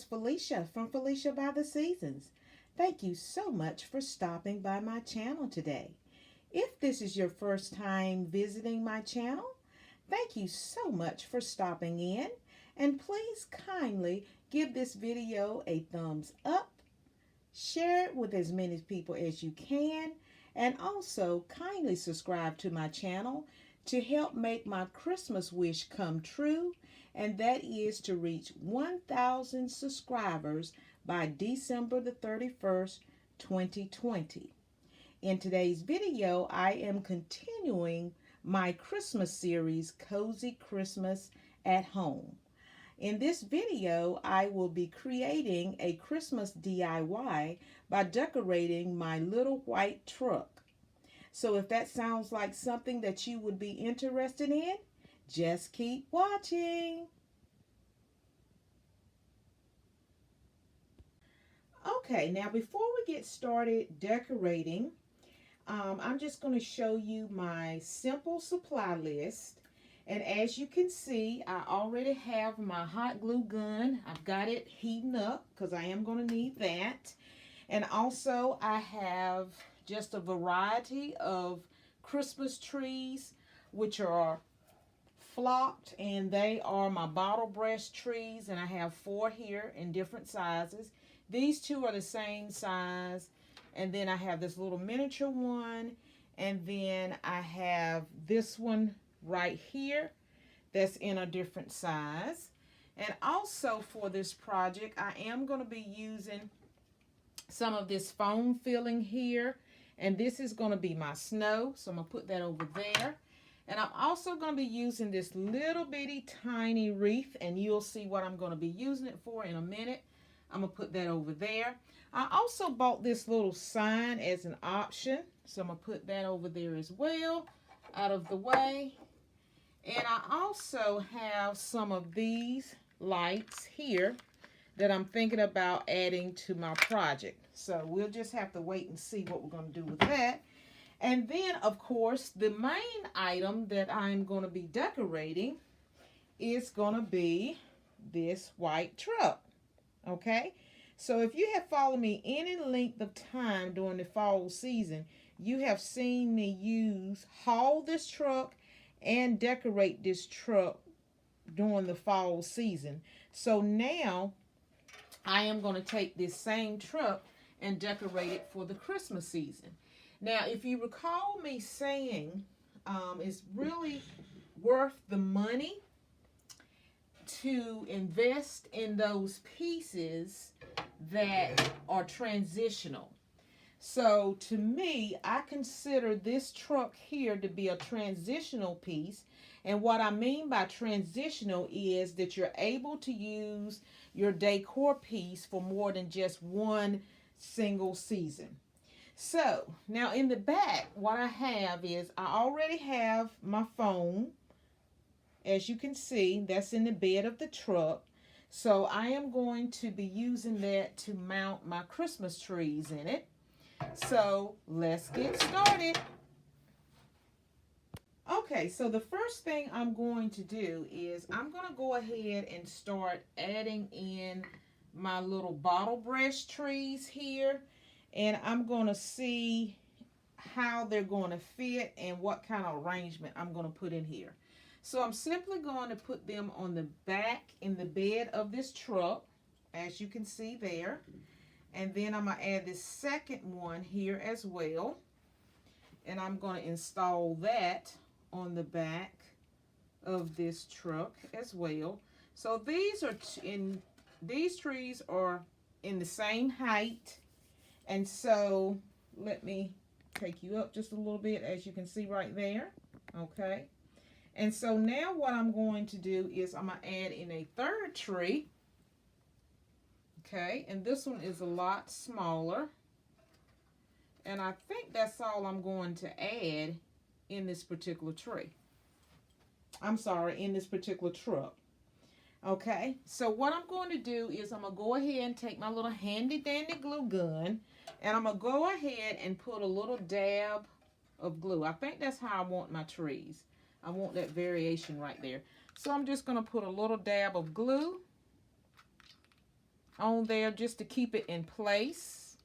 is Felicia from Felicia by the Seasons. Thank you so much for stopping by my channel today. If this is your first time visiting my channel, thank you so much for stopping in, and please kindly give this video a thumbs up, share it with as many people as you can, and also kindly subscribe to my channel to help make my Christmas wish come true, and that is to reach 1,000 subscribers by December the 31st, 2020. In today's video, I am continuing my Christmas series, Cozy Christmas at Home. In this video, I will be creating a Christmas DIY by decorating my little white truck. So if that sounds like something that you would be interested in, just keep watching. Okay, now before we get started decorating, I'm just going to show you my simple supply list. And as you can see, I already have my hot glue gun. I've got it heating up because I am going to need that. And also I have just a variety of Christmas trees, which are flocked, and they are my bottle brush trees, and I have 4 here in different sizes. These 2 are the same size, and then I have this little miniature one, and then I have this one right here that's in a different size. And also for this project, I am going to be using some of this foam filling here, and this is going to be my snow, so I'm going to put that over there. And I'm also going to be using this little bitty tiny wreath, and you'll see what I'm going to be using it for in a minute. I'm going to put that over there. I also bought this little sign as an option, so I'm going to put that over there as well, out of the way. And I also have some of these lights here that I'm thinking about adding to my project. So we'll just have to wait and see what we're going to do with that. And then, of course, the main item that I'm going to be decorating is going to be this white truck. Okay? So if you have followed me any length of time during the fall season, you have seen me haul this truck and decorate this truck during the fall season. So now I am going to take this same truck and decorate it for the Christmas season. Now, if you recall me saying it's really worth the money to invest in those pieces that are transitional. So to me, I consider this truck here to be a transitional piece. And what I mean by transitional is that you're able to use your decor piece for more than just one single season. So now in the back, what I have is I already have my foam. As you can see, that's in the bed of the truck. So I am going to be using that to mount my Christmas trees in it. So let's get started. Okay, so the first thing I'm going to do is I'm going to go ahead and start adding in my little bottle brush trees here. And I'm going to see how they're going to fit and what kind of arrangement I'm going to put in here. So I'm simply going to put them on the back in the bed of this truck, as you can see there. And then I'm going to add this second one here as well. And I'm going to install that on the back of this truck as well. So these trees are in the same height. And so let me take you up just a little bit, as you can see right there. Okay. And so now what I'm going to do is I'm going to add in a third tree. Okay, and this one is a lot smaller. And I think that's all I'm going to add in this particular tree. I'm sorry, in this particular truck. Okay, so what I'm going to do is I'm going to go ahead and take my little handy dandy glue gun, and I'm going to go ahead and put a little dab of glue. I think that's how I want my trees. I want that variation right there. So I'm just going to put a little dab of glue on there just to keep it in place.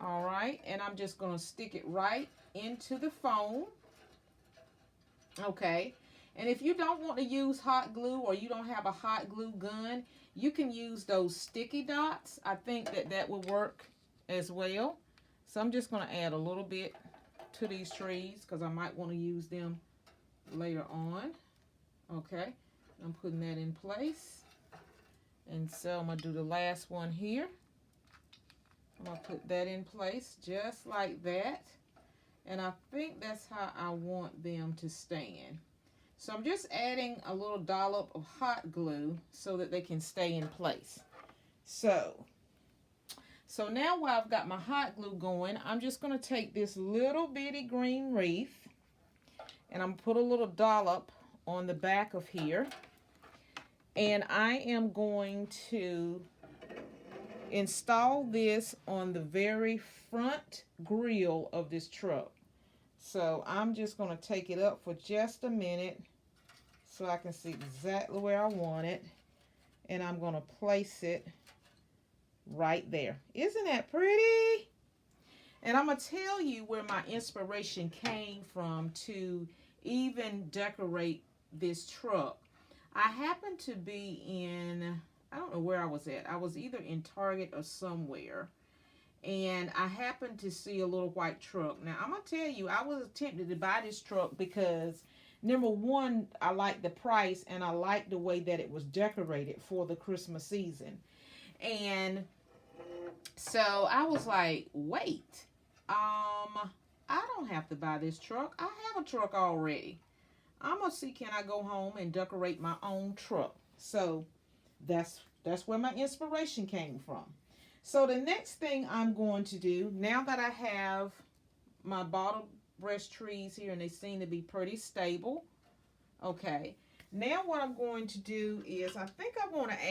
All right, and I'm just going to stick it right into the foam. Okay, and if you don't want to use hot glue or you don't have a hot glue gun, you can use those sticky dots. I think that will work as well. So I'm just going to add a little bit to these trees because I might want to use them later on. Okay, I'm putting that in place. And so I'm going to do the last one here. I'm going to put that in place just like that. And I think that's how I want them to stand. So I'm just adding a little dollop of hot glue so that they can stay in place. So now while I've got my hot glue going, I'm just going to take this little bitty green wreath and I'm going to put a little dollop on the back of here. And I am going to install this on the very front grille of this truck. So I'm just going to take it up for just a minute so I can see exactly where I want it. And I'm going to place it right there. Isn't that pretty? And I'm going to tell you where my inspiration came from to even decorate this truck. I happened to be in, I don't know where I was at. I was either in Target or somewhere. And I happened to see a little white truck. Now, I'm going to tell you, I was tempted to buy this truck because, number one, I liked the price and I liked the way that it was decorated for the Christmas season. And so I was like, wait, I don't have to buy this truck. I have a truck already. I'm going to see, can I go home and decorate my own truck? So that's where my inspiration came from. So the next thing I'm going to do, now that I have my bottle brush trees here and they seem to be pretty stable, okay, now what I'm going to do is I think I want to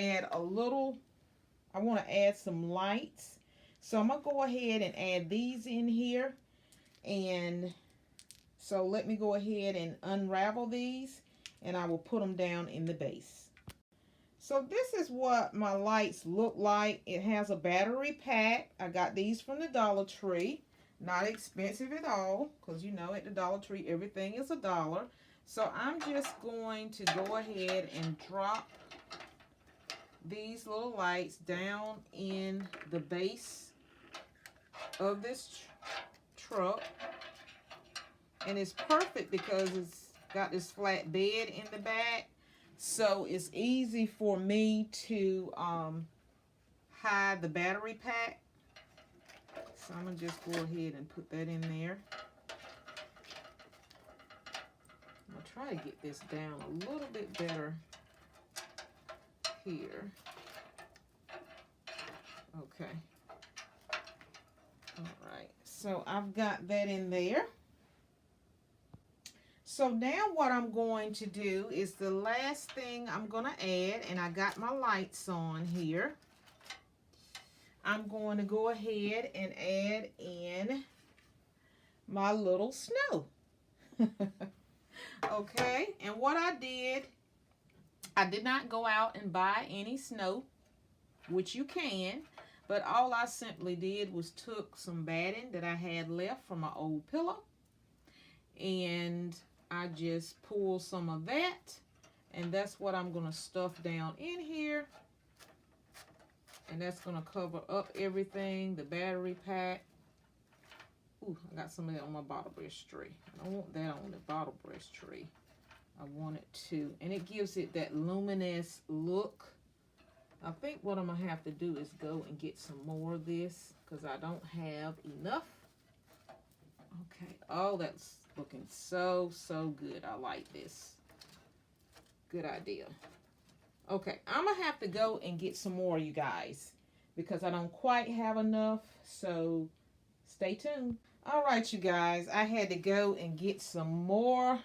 add some lights. So I'm going to go ahead and add these in here. And so let me go ahead and unravel these and I will put them down in the base. So this is what my lights look like. It has a battery pack. I got these from the Dollar Tree. Not expensive at all, because you know at the Dollar Tree everything is $1. So I'm just going to go ahead and drop these little lights down in the base of this truck. And it's perfect because it's got this flat bed in the back. So it's easy for me to hide the battery pack. So I'm going to just go ahead and put that in there. I'm going to try to get this down a little bit better here. Okay. All right. So I've got that in there. So now what I'm going to do is the last thing I'm going to add, and I got my lights on here. I'm going to go ahead and add in my little snow. Okay, and what I did not go out and buy any snow, which you can, but all I simply did was took some batting that I had left from my old pillow, and I just pulled some of that, and that's what I'm going to stuff down in here. And that's going to cover up everything, the battery pack. Ooh, I got some of that on my bottle brush tree. I don't want that on the bottle brush tree. I want it to, and it gives it that luminous look. I think what I'm going to have to do is go and get some more of this because I don't have enough. Okay, oh, that's looking so good. I like this. Good idea. Okay, I'm going to have to go and get some more, you guys, because I don't quite have enough, so stay tuned. All right, you guys, I had to go and get some more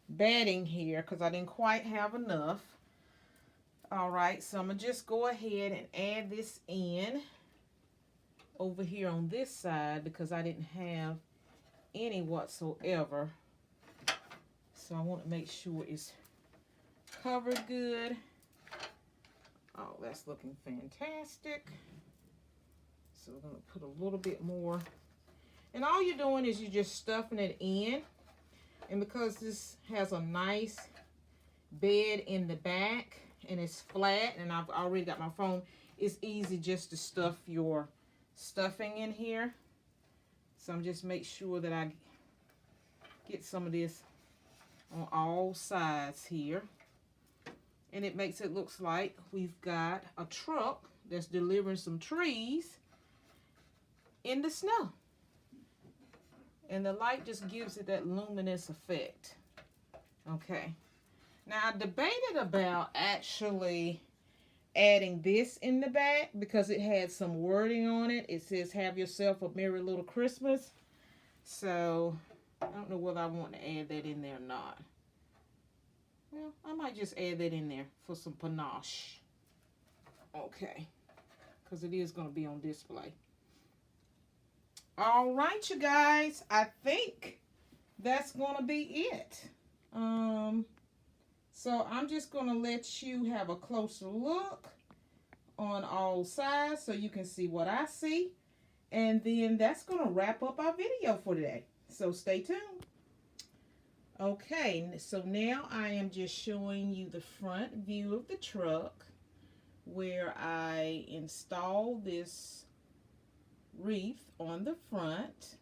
batting here because I didn't quite have enough. All right, so I'm going to just go ahead and add this in over here on this side because I didn't have any whatsoever. So I want to make sure it's covered good. Oh, that's looking fantastic. So we're going to put a little bit more. And all you're doing is you're just stuffing it in. And because this has a nice bed in the back and it's flat and I've already got my phone, it's easy just to stuff your stuffing in here. So I'm just make sure that I get some of this on all sides here. And it makes it looks like we've got a truck that's delivering some trees in the snow. And the light just gives it that luminous effect. Okay. Now I debated about actually adding this in the back because it had some wording on it. It says, "Have yourself a merry little Christmas." So I don't know whether I want to add that in there or not. Well, I might just add that in there for some panache. Okay. Because it is going to be on display. All right, you guys. I think that's going to be it. So I'm just going to let you have a closer look on all sides so you can see what I see. And then that's going to wrap up our video for today. So stay tuned. Okay, so now I am just showing you the front view of the truck where I installed this wreath on the front.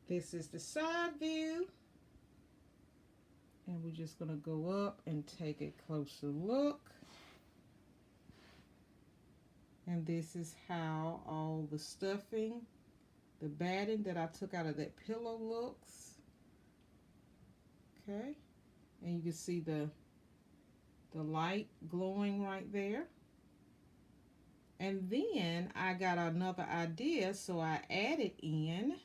This is the side view. And we're just going to go up and take a closer look. And this is how all the stuffing, the batting that I took out of that pillow looks. Okay. And you can see the light glowing right there. And then I got another idea, so I added in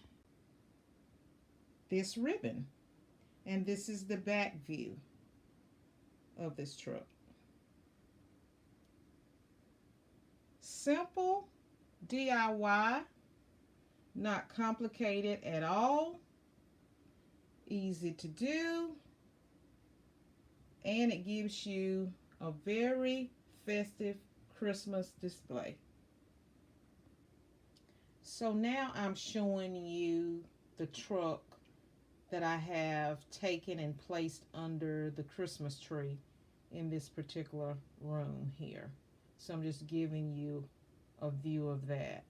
this ribbon. And this is the back view of this truck. Simple DIY, not complicated at all, easy to do, and it gives you a very festive Christmas display. So now I'm showing you the truck that I have taken and placed under the Christmas tree in this particular room here. So I'm just giving you a view of that.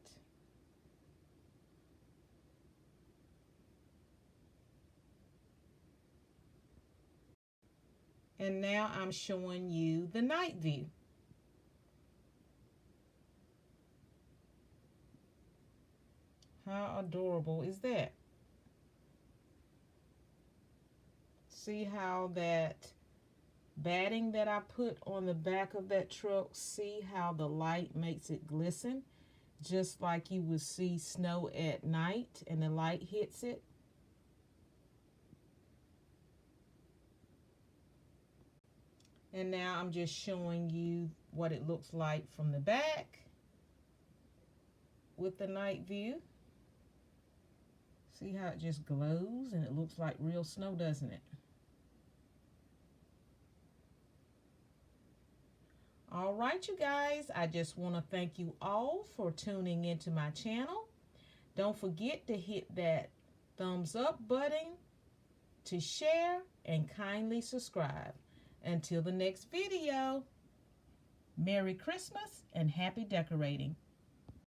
And now I'm showing you the night view. How adorable is that? See how that batting that I put on the back of that truck, see how the light makes it glisten, just like you would see snow at night and the light hits it. And now I'm just showing you what it looks like from the back with the night view. See how it just glows and it looks like real snow, doesn't it? All right, you guys, I just want to thank you all for tuning into my channel. Don't forget to hit that thumbs up button to share and kindly subscribe. Until the next video, Merry Christmas and happy decorating.